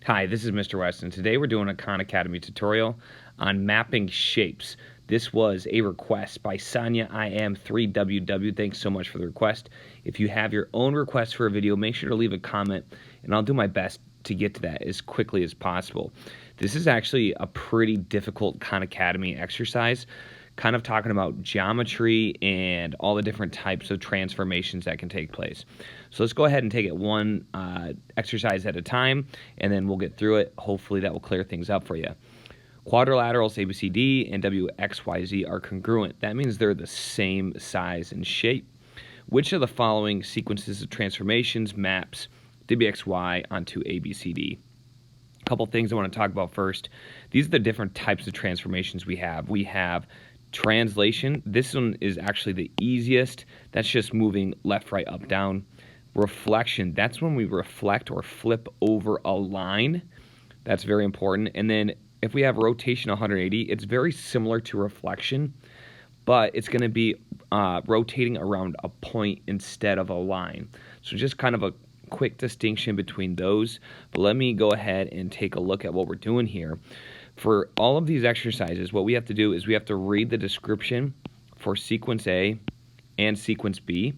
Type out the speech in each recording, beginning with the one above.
Hi, this is Mr. West, and today we're doing a Khan Academy tutorial on mapping shapes. This was a request by Sonia IM3WW. Thanks so much for the request. If you have your own request for a video, make sure to leave a comment, and I'll do my best to get to that as quickly as possible. This is actually a pretty difficult Khan Academy exercise, kind of talking about geometry and all the different types of transformations that can take place. So let's go ahead and take it one exercise at a time, and then we'll get through it. Hopefully that will clear things up for you. Quadrilaterals ABCD and WXYZ are congruent. That means they're the same size and shape. Which of the following sequences of transformations maps WXY onto ABCD? A couple things I want to talk about first. These are the different types of transformations we have. We have translation. This one is actually the easiest. That's just moving left, right, up, down. Reflection. That's when we reflect or flip over a line. That's very important. And then if we have rotation 180, it's very similar to reflection, but it's going to be rotating around a point instead of a line. So just kind of a quick distinction between those. But let me go ahead and take a look at what we're doing here. For all of these exercises, what we have to do is we have to read the description for sequence A and sequence B.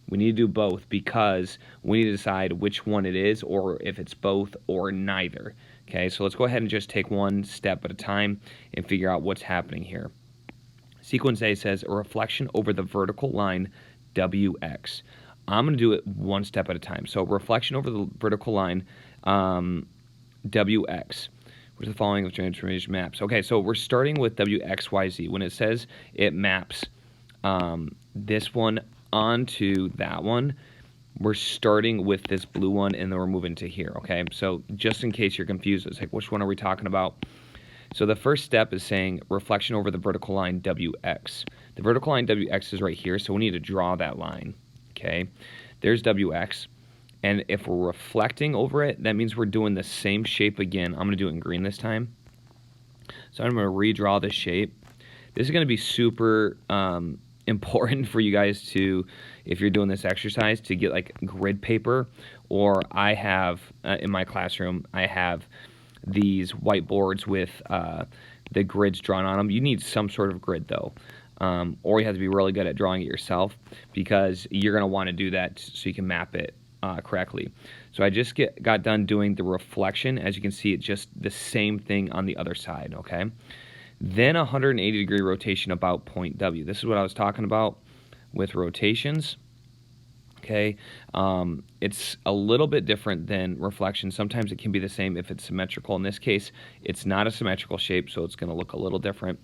We need to do both because we need to decide which one it is, or if it's both or neither. Okay, so let's go ahead and just take one step at a time and figure out what's happening here. Sequence A says a reflection over the vertical line WX. I'm going to do it one step at a time. So reflection over the vertical line WX. Which is the following of transformation maps. Okay, so we're starting with WXYZ. When it says it maps this one onto that one, we're starting with this blue one, and then we're moving to here, okay? So just in case you're confused, it's like, which one are we talking about? So the first step is saying reflection over the vertical line WX. The vertical line WX is right here, so we need to draw that line, okay? There's WX. And if we're reflecting over it, that means we're doing the same shape again. I'm going to do it in green this time. So I'm going to redraw this shape. This is going to be super important for you guys to, if you're doing this exercise, to get like grid paper. Or I have, in my classroom, I have these whiteboards with the grids drawn on them. You need some sort of grid though. Or you have to be really good at drawing it yourself, because you're going to want to do that so you can map it correctly. So I just got done doing the reflection. As you can see, it's just the same thing on the other side, okay? Then 180 degree rotation about point W. This is what I was talking about with rotations, okay? It's a little bit different than reflection. Sometimes it can be the same if it's symmetrical. In this case, it's not a symmetrical shape, so it's going to look a little different.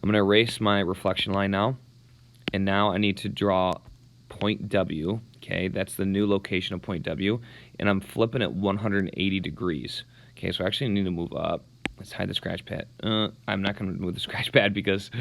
I'm going to erase my reflection line now, and now I need to draw point W, okay? That's the new location of point W, and I'm flipping it 180 degrees. Okay, so I actually need to move up. Let's hide the scratch pad. I'm not going to move the scratch pad because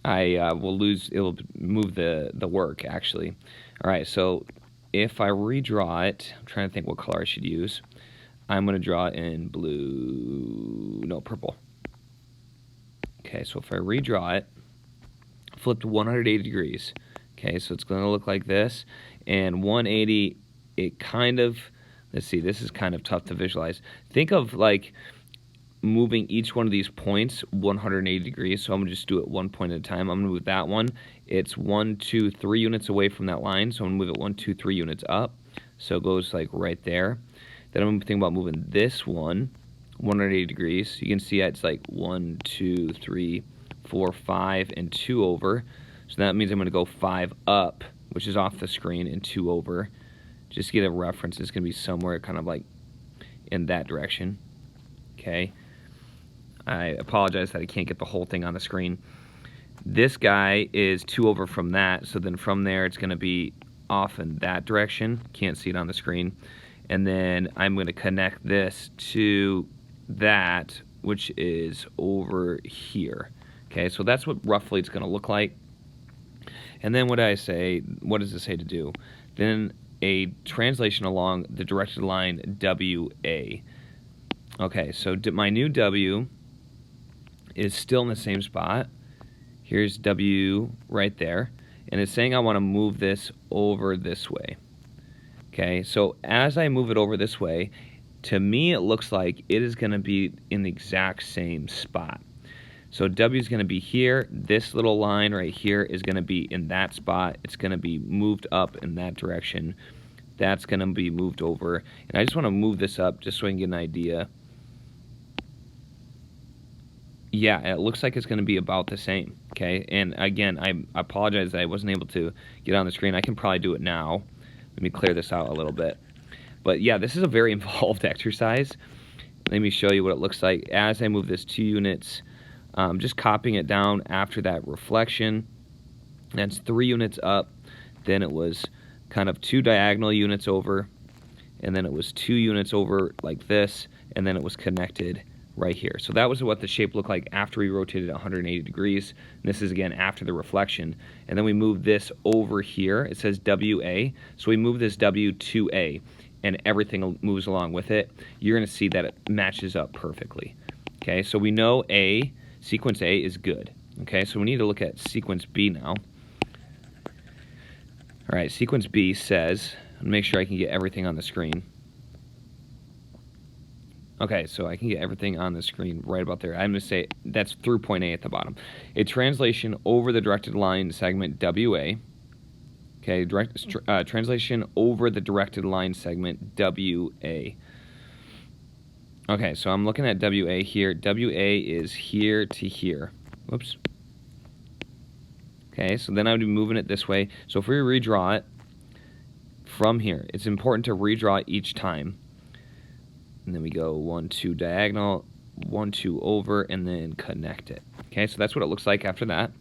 I will lose, it will move the work, actually. All right, so if I redraw it, I'm trying to think what color I should use. I'm going to draw it in blue, no, purple. Okay, so if I redraw it, flipped 180 degrees. Okay, so it's going to look like this, and 180, it kind of, let's see, this is kind of tough to visualize. Think of like moving each one of these points 180 degrees, so I'm going to just do it one point at a time. I'm going to move that one. It's 1, 2, 3 units away from that line, so I'm going to move it 1, 2, 3 units up, so it goes like right there. Then I'm going to think about moving this one 180 degrees. You can see it's like 1, 2, 3, 4, 5, and 2 over. So that means I'm going to go 5 up, which is off the screen, and 2 over. Just to get a reference, it's going to be somewhere kind of like in that direction. Okay. I apologize that I can't get the whole thing on the screen. This guy is 2 over from that, so then from there it's going to be off in that direction. Can't see it on the screen. And then I'm going to connect this to that, which is over here. Okay, so that's what roughly it's going to look like. And then what do I say? What does it say to do? Then a translation along the directed line WA. Okay, so my new W is still in the same spot. Here's W right there. And it's saying I want to move this over this way. Okay, so as I move it over this way, To me, it looks like it is going to be in the exact same spot. So W is going to be here. This little line right here is going to be in that spot. It's going to be moved up in that direction. That's going to be moved over. And I just want to move this up just so I can get an idea. Yeah, it looks like it's going to be about the same, okay? And again, I apologize that I wasn't able to get on the screen. I can probably do it now. Let me clear this out a little bit. But yeah, this is a very involved exercise. Let me show you what it looks like as I move this 2 units. Just copying it down after that reflection. That's 3 units up. Then it was kind of 2 diagonal units over. And then it was 2 units over like this. And then it was connected right here. So that was what the shape looked like after we rotated 180 degrees. And this is again after the reflection. And then we move this over here. It says WA. So we move this W to A. And everything moves along with it. You're going to see that it matches up perfectly. Okay, so we know A. Sequence A is good. Okay, so we need to look at sequence B now. All right, sequence B says, make sure I can get everything on the screen. Okay, so I can get everything on the screen right about there. I'm going to say that's through point A at the bottom. A translation over the directed line segment WA. Okay, translation over the directed line segment WA. Okay, so I'm looking at WA here. WA is here to here. Whoops. Okay, so then I would be moving it this way. So if we redraw it from here, it's important to redraw it each time. And then we go 1, 2 diagonal, 1, 2 over, and then connect it. Okay, so that's what it looks like after that.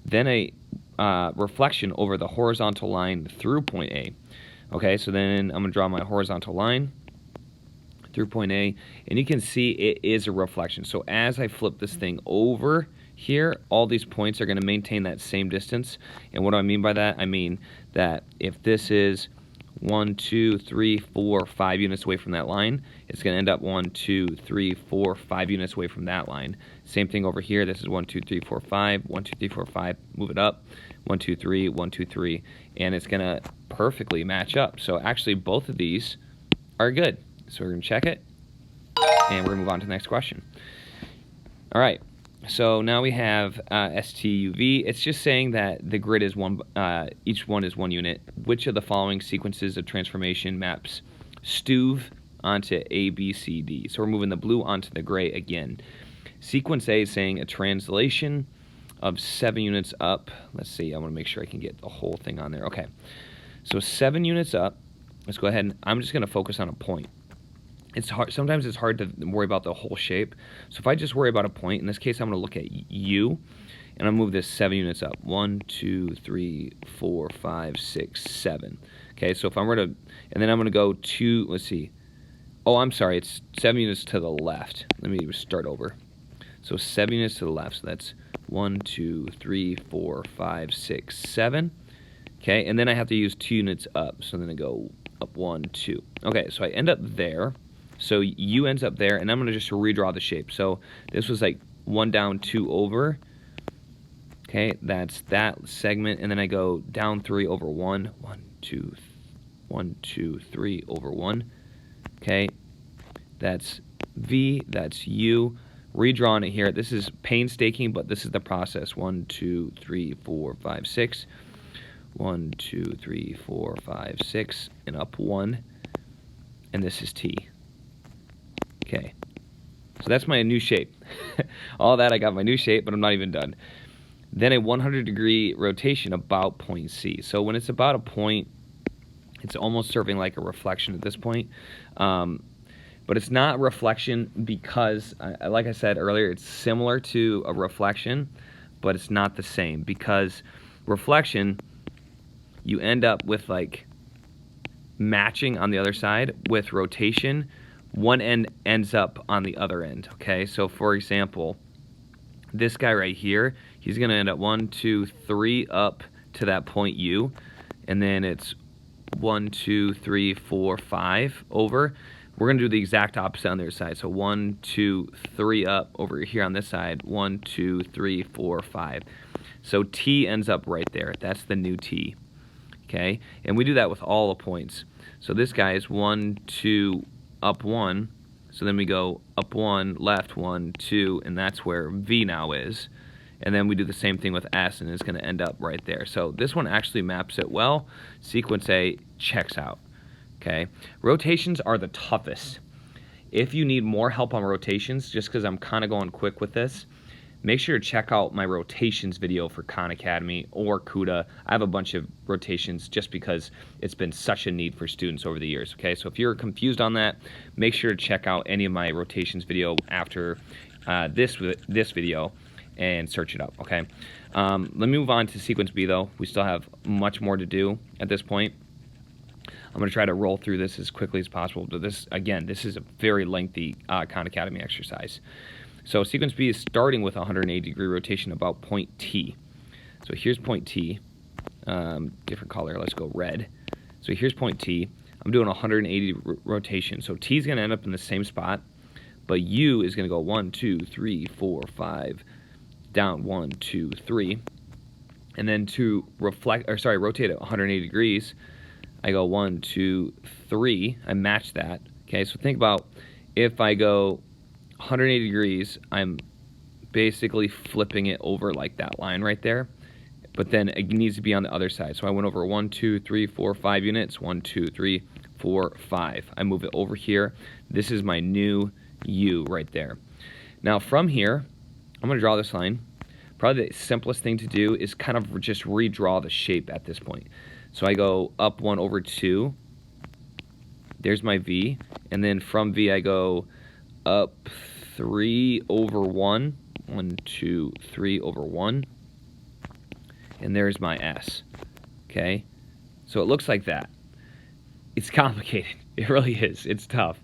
Then a reflection over the horizontal line through point A. Okay, so then I'm going to draw my horizontal line through point A, and you can see it is a reflection. So as I flip this thing over here, all these points are going to maintain that same distance. And what do I mean by that? I mean that if this is 1, 2, 3, 4, 5 units away from that line, it's going to end up 1, 2, 3, 4, 5 units away from that line. Same thing over here. This is 1, 2, 3, 4, 5, 1, 2, 3, 4, 5. Move it up. 1, 2, 3, 1, 2, 3, and it's going to perfectly match up. So actually, both of these are good. So we're going to check it, and we're going to move on to the next question. All right, so now we have STUV. It's just saying that the grid is one, each one is 1 unit. Which of the following sequences of transformation maps STUV onto A, B, C, D? So we're moving the blue onto the gray again. Sequence A is saying a translation of 7 units up. Let's see, I want to make sure I can get the whole thing on there. Okay, so 7 units up. Let's go ahead and I'm just going to focus on a point. It's hard. Sometimes it's hard to worry about the whole shape. So if I just worry about a point, in this case, I'm going to look at U, and I'll move this 7 units up. 1, 2, 3, 4, 5, 6, 7. Okay, so if I'm going to, and then I'm going to go to, let's see. Oh, I'm sorry. It's 7 units to the left. Let me start over. So 7 units to the left. So that's 1, 2, 3, 4, 5, 6, 7. Okay, and then I have to use 2 units up. So then I go up 1, 2. Okay, so I end up there. So U ends up there, and I'm going to just redraw the shape. So this was like 1 down, 2 over. Okay, that's that segment, and then I go down 3 over 1. 1, 2, 1, 2, 3 over 1. Okay, that's V, that's U. Redrawing it here. This is painstaking, but this is the process. 1, 2, 3, 4, 5, 6. 1, 2, 3, 4, 5, 6, and up 1. And this is T. Okay, so that's my new shape. All that, I got my new shape, but I'm not even done. Then a 100-degree rotation about point C. So when it's about a point, it's almost serving like a reflection at this point. But it's not a reflection because, like I said earlier, it's similar to a reflection, but it's not the same. Because reflection, you end up with like matching on the other side. With rotation, one end ends up on the other end, okay? So for example, this guy right here, he's gonna end up 1, 2, 3 up to that point U, and then it's 1, 2, 3, 4, 5 over. We're gonna do the exact opposite on the other side. So 1, 2, 3 up over here on this side, 1, 2, 3, 4, 5. So T ends up right there. That's the new T, okay? And we do that with all the points. So this guy is 1, 2, up 1. So then we go up 1, left 1, 2, and that's where V now is. And then we do the same thing with S, and it's going to end up right there. So this one actually maps it well. Sequence A checks out. Okay, rotations are the toughest. If you need more help on rotations, just because I'm kind of going quick with this, make sure to check out my rotations video for Khan Academy or CUDA. I have a bunch of rotations just because it's been such a need for students over the years. Okay, so if you're confused on that, make sure to check out any of my rotations video after this video and search it up. Okay, let me move on to sequence B though. We still have much more to do at this point. I'm going to try to roll through this as quickly as possible, but this is a very lengthy Khan Academy exercise. So sequence B is starting with a 180-degree rotation about point T. So here's point T, different color, let's go red. So here's point T. I'm doing a 180 rotation. So T is going to end up in the same spot, but U is going to go 1, 2, 3, 4, 5, down 1, 2, 3. And then to rotate at 180 degrees, I go 1, 2, 3. I match that. Okay, so think about if I go 180 degrees, I'm basically flipping it over like that line right there. But then it needs to be on the other side. So I went over 1, 2, 3, 4, 5 units. 1, 2, 3, 4, 5. I move it over here. This is my new U right there. Now from here, I'm going to draw this line. Probably the simplest thing to do is kind of just redraw the shape at this point. So I go up 1 over 2. There's my V. And then from V I go up 3 over 1. 1, 2, 3 over 1. And there's my S. Okay? So it looks like that. It's complicated. It really is. It's tough.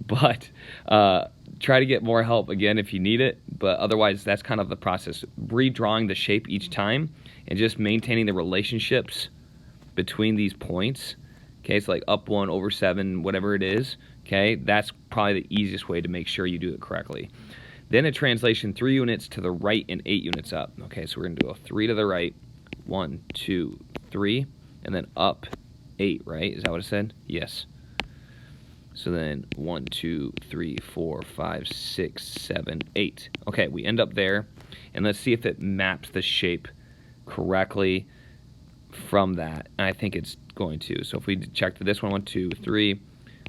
But try to get more help again if you need it. But otherwise, that's kind of the process. Redrawing the shape each time and just maintaining the relationships between these points. Okay, it's like up 1 over 7, whatever it is. Okay, that's probably the easiest way to make sure you do it correctly. Then a translation 3 units to the right and 8 units up. Okay, so we're going to do a 3 to the right, 1, 2, 3, and then up 8, right? Is that what it said? Yes. So then 1, 2, 3, 4, 5, 6, 7, 8. Okay, we end up there, and let's see if it maps the shape correctly from that. And I think it's going to. So if we check to this one, 1, 2, 3,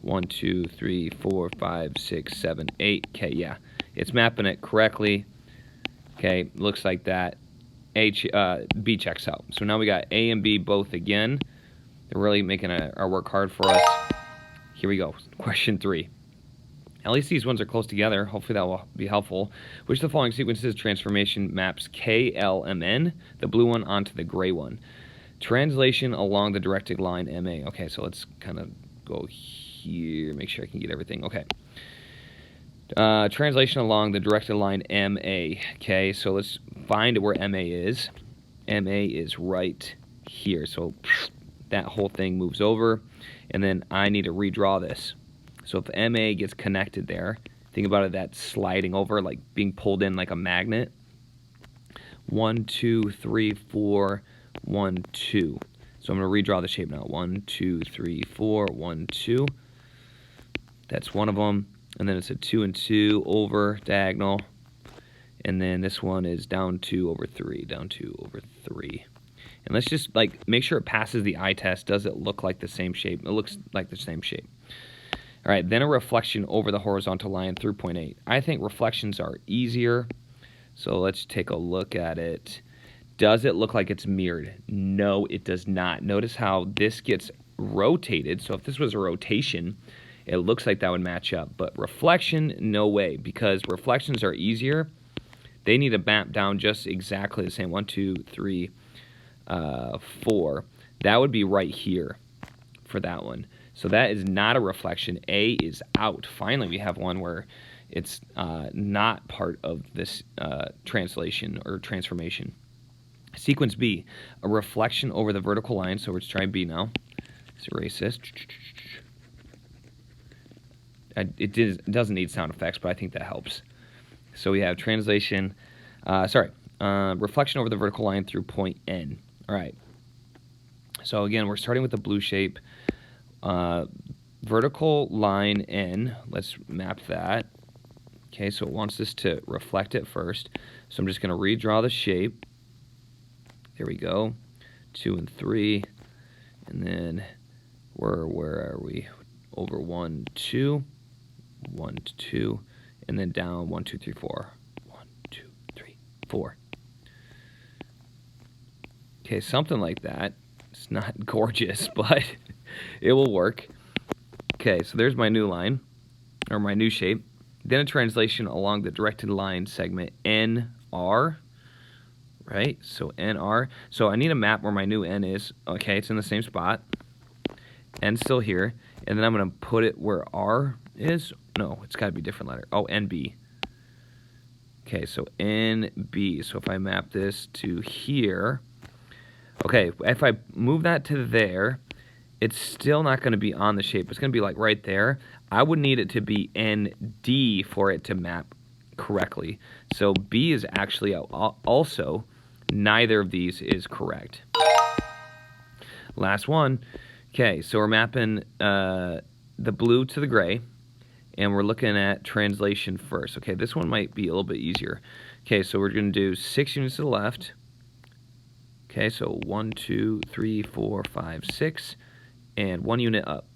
1, 2, 3, 4, 5, 6, 7, 8. Okay, yeah, it's mapping it correctly. Okay, looks like that. B checks out. So now we got A and B both again. They're really making our work hard for us. Here we go. Question 3. At least these ones are close together. Hopefully that will be helpful. Which of the following sequences transformation maps K, L, M, N, the blue one, onto the gray one? Translation along the directed line MA. Okay, so let's kind of go here, make sure I can get everything. Okay. Translation along the directed line MA. Okay, so let's find where MA is. MA is right here. So that whole thing moves over, and then I need to redraw this. So if MA gets connected there, think about it, that's sliding over, like being pulled in like a magnet. 1, 2, 3, 4, 1, 2. So I'm going to redraw the shape now. 1, 2, 3, 4, 1, 2. That's one of them. And then it's a 2 and 2 over diagonal. And then this one is down 2 over 3, down 2 over 3. And let's just like make sure it passes the eye test. Does it look like the same shape? It looks like the same shape. All right, then a reflection over the horizontal line through point 8. I think reflections are easier. So let's take a look at it. Does it look like it's mirrored? No, it does not. Notice how this gets rotated. So if this was a rotation, it looks like that would match up. But reflection, no way, because reflections are easier. They need to map down just exactly the same. 1, 2, 3, 4. That would be right here for that one. So that is not a reflection. A is out. Finally, we have one where it's not part of this translation or transformation. Sequence B, a reflection over the vertical line. So let's try B now. Let's erase this. It doesn't need sound effects, but I think that helps. So we have translation, reflection over the vertical line through point N. All right. So again, we're starting with the blue shape. vertical line N, let's map that. Okay, so it wants us to reflect it first. So I'm just going to redraw the shape. There we go. 2 and 3. And then where are we? Over 1, 2. 1, 2. And then down 1, 2, 3, 4. 1, 2, 3, 4. Okay, something like that. It's not gorgeous, but it will work. Okay, so there's my new line, or my new shape. Then a translation along the directed line segment NR, right? So NR. So I need a map where my new N is. Okay, it's in the same spot. N's still here. And then I'm going to put it where R is. No, it's got to be a different letter. Oh, NB. Okay, so NB. So if I map this to here. Okay, if I move that to there, it's still not going to be on the shape. It's going to be like right there. I would need it to be ND for it to map correctly. So B is actually also, neither of these is correct. Last one. Okay, so we're mapping the blue to the gray, and we're looking at translation first. Okay, this one might be a little bit easier. Okay, so we're going to do 6 units to the left. Okay, so 1, 2, 3, 4, 5, 6, and 1 unit up.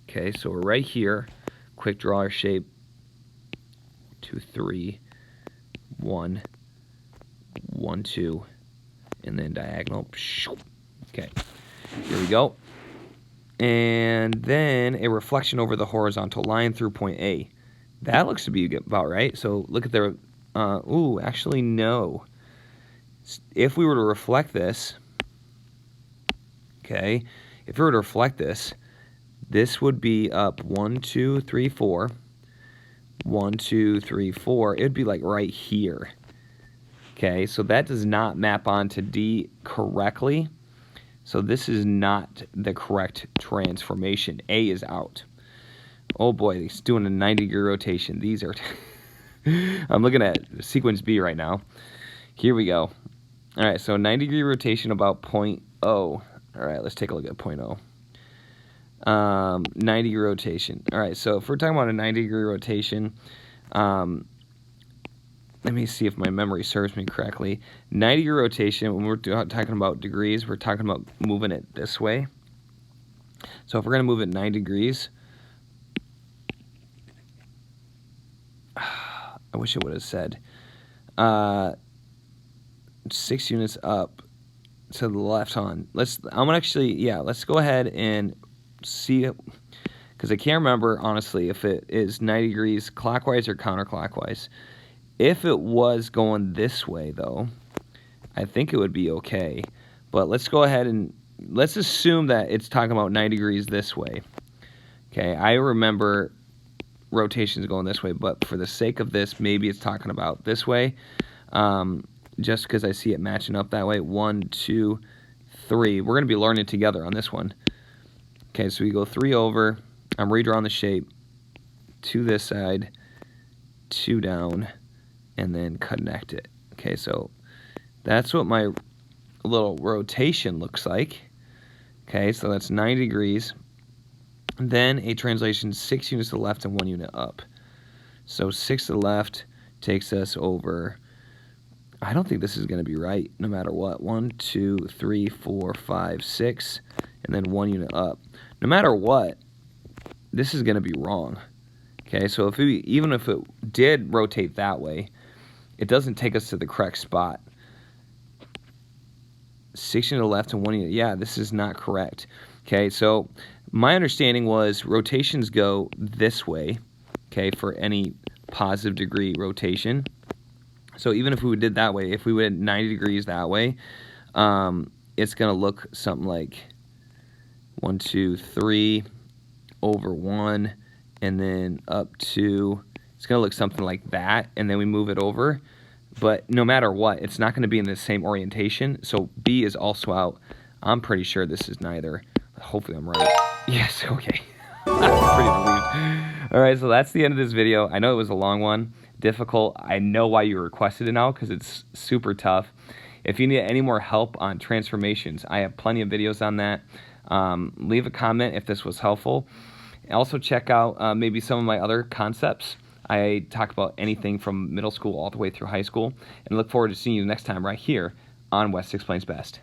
Okay, so we're right here. Quick draw our shape. 2, 3, 1, 1, 2, and then diagonal. Okay, here we go. And then a reflection over the horizontal line through point A. That looks to be about right. So look at the, ooh, actually no. If we were to reflect this, okay, if we were to reflect this, this would be up 1, 2, 3, 4. 1, 2, 3, 4. It would be like right here. Okay, so that does not map onto D correctly. So this is not the correct transformation. A is out. Oh boy, he's doing a 90-degree rotation. These are... I'm looking at sequence B right now. Here we go. All right, so 90-degree rotation about point O. All right, let's take a look at point O. 90-degree rotation. All right, so if we're talking about a 90-degree rotation, let me see if my memory serves me correctly. 90-degree rotation, when we're talking about degrees, we're talking about moving it this way. So if we're going to move it 90 degrees, I wish it would have said 6 units up to the left on. Let's go ahead and see it, because I can't remember honestly if it is 90 degrees clockwise or counterclockwise. If it was going this way though, I think it would be okay. But let's go ahead and let's assume that it's talking about 90 degrees this way. Okay, I remember rotations going this way, but for the sake of this, maybe it's talking about this way. Just because I see it matching up that way. 1, 2, 3. We're going to be learning together on this one. Okay, so we go 3 over. I'm redrawing the shape to this side, 2 down, and then connect it. Okay, so that's what my little rotation looks like. Okay, so that's 90 degrees. Then a translation 6 units to the left and 1 unit up. So 6 to the left takes us over. I don't think this is going to be right no matter what. 1, 2, 3, 4, 5, 6, and then 1 unit up. No matter what, this is going to be wrong. Okay, so even if it did rotate that way, it doesn't take us to the correct spot. 6 unit left and 1 unit. Yeah, this is not correct. Okay, so my understanding was rotations go this way, okay, for any positive degree rotation. So even if we did that way, if we went 90 degrees that way, it's going to look something like 1, 2, 3 over 1, and then up 2. It's going to look something like that, and then we move it over. But no matter what, it's not going to be in the same orientation. So B is also out. I'm pretty sure this is neither. Hopefully I'm right. Yes, okay. I'm pretty relieved. All right, so that's the end of this video. I know it was a long one, difficult. I know why you requested it now, because it's super tough. If you need any more help on transformations, I have plenty of videos on that. Leave a comment if this was helpful. Also check out maybe some of my other concepts. I talk about anything from middle school all the way through high school, and look forward to seeing you next time right here on West Explains Best.